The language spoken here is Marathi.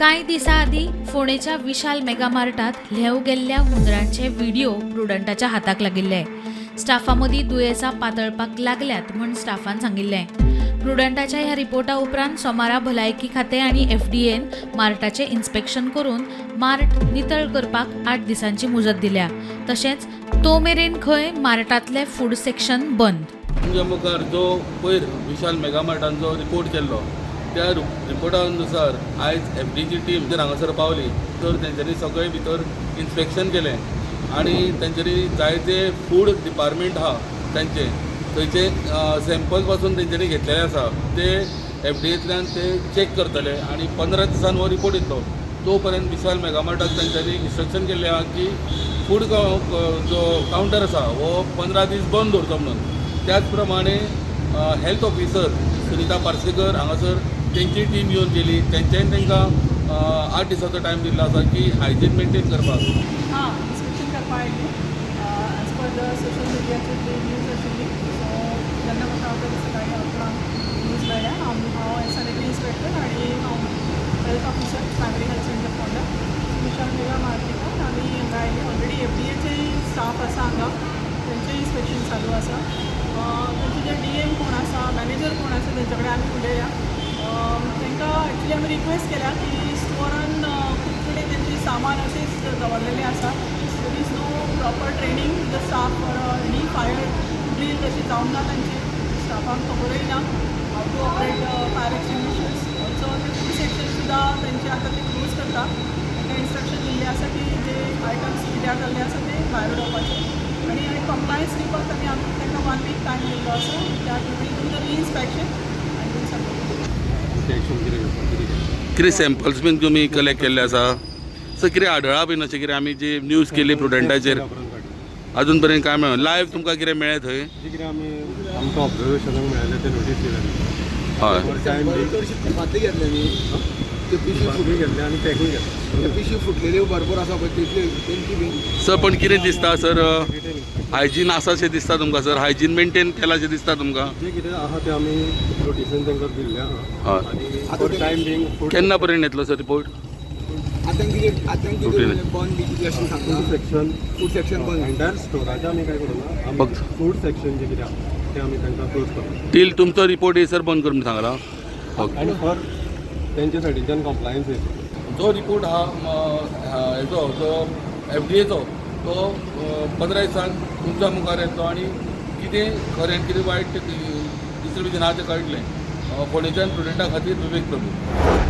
काही दिसाआधी फोंडेच्या विशाल मेगामार्टात ल्हेव गेल्ल्या हुंदरांचे व्हिडिओ प्रुडंटाच्या हाताक लागिल्ले. स्टाफामदीं दुयेंसां पातळपाक लागल्यात म्हूण स्टाफान सांगिल्लें. प्रुडंटाच्या ह्या रिपोर्टा उपरांत सोमारा भलायकी खातें आनी एफडीएन मार्टाचें इन्स्पेक्शन करून मार्ट नितळ करपाक 8 दिसांची मुजत दिल्या. तशेंच तो मेरेन खंय मार्टांतलें फूड सेक्शन बंद. तुमच्या मुखार जो पयर विशाल मेगामार्टान जो रिपोर्ट केल्लो त्या रिपोर्टानुसार आयज एफडीची टीम जर हांगासर पावली तर तेंच्यांनी सगळे भितर इन्स्पेक्शन केलें आनी तेंच्यांनी जायते फूड डिपार्टमेंट आहा तांचे थंयचे सॅम्पल पासून तेंच्यांनी घेतलेले आसा ते एफडीएंतल्यान ते चॅक करतले आनी 15 दिसान हो रिपोर्ट येतलो. तो पर्यंत विशाल मेगामार्टाक तेंच्यांनी इन्स्ट्रक्शन केल्लें आहा की फूड जो कावंटर आसा हो 15 दीस बंद दवरचो म्हणून. त्याच प्रमाणे हेल्थ ऑफिसर सुनीता पार्सेकर हांगासर तेंची टीम येवन गेली. तेंच्यांनी तांकां 8 दिसाचो टायम दिल्लो आसा की हायजीन मेंटेन करपाक. इन्स्पेक्शन करपाक आयिल्ली एज पर द सोशल मिडियाचेर जी न्यूज आशिल्ली. सो जेन्ना म्हाका हांव सकाळीं अकरांक न्यूज मेळ्ळ्या हांव सॅनिटरी इन्स्पेक्टर आनी हांव health officer primary health centre Ponda Vishal mega मार्केटान आमी हांगा आयिल्ली. ऑलरेडी एफडीएचे स्टाफ आसा हांगा तेंचें इन्स्पेक्शन चालू आसा. तेंचे जे डीएम कोण आसा मॅनेजर कोण आसा तेंचे कडेन आमी उलयया. तांकां एक्चुली आमी रिक्वेस्ट केल्या की स्टोरान खूब कडेन तेंची सामान अशेंच दवरलेलें आसा. There is no proper training the staff for any fire drill तशी जावंक ना तांची. स्टाफांक खबरूय ना how to operate fire extinguishers. Also ते फूड सेक्शन सुद्दां तेंचे आतां ते क्लोज करता. तांकां इन्स्ट्रक्शन दिल्लें आसा की जे आयटम्स पिड्ड्यार जाल्ले आसा ते भायर उडोवपाचे आनी कंप्लायन्स दिवपाक तांकां 1 वीक टायम दिल्लो आसा. त्यात वी डू द रीइन्स्पेक्शन आनी वील कितें सॅम्पल्स बीन तुमी कलेक्ट केल्ले आसा सो कितें आढळ्ळा बीन अशें कितें आमी जी न्यूज केली प्रुडंटाचेर अजून पर्यंत काय मेळ्ळें लायव्ह तुमकां कितें मेळ्ळें थंय? कितें आमकां ऑब्जर्वेशनाक मेळ्ळें तें नोटीस केलें. हय फाटली घेतले न्ही ते पिशवी फुटून घेतले आनी पॅकूय घेतले. ते पिशवी फुटलेल्यो भरपूर आसा पळय तितल्यो तेंची बी. सर पण कितें दिसता सर हायजीन आसा अशें दिसता तुमकां सर? हायजीन मेंटेन केला अशें दिसता तुमकां? जें कितें आहा तें आमी नोटिसीन तांकां दिल्लें आहा. हय आनी फॉर टायम बींग फूड केन्ना पर्यंत येतलो सर रिपोर्ट? आतां कितें बंद बी कितें अशें सांगता फूड सेक्शन बंद. एंटायर स्टोराचें आमी काय करूना आमी फक्त फूड सेक्शन जें कितें आहा तें आमी तांकां क्लोज करता. टील तुमचो रिपोर्ट येयसर बंद कर म्हणून सांगला. ओके आनी फॉर तेंचे सायडीच्यान कंप्लायन्स येता. जो रिपोर्ट आहा हेचो जो एफडीएचो तो 15 दिसान तुमच्या मुखार येतलो आनी कितें खरें कितें वायट दिसलें बी ना तें कळटलें. फोंडेच्यान प्रुडंटा खातीर विवेक प्रभू.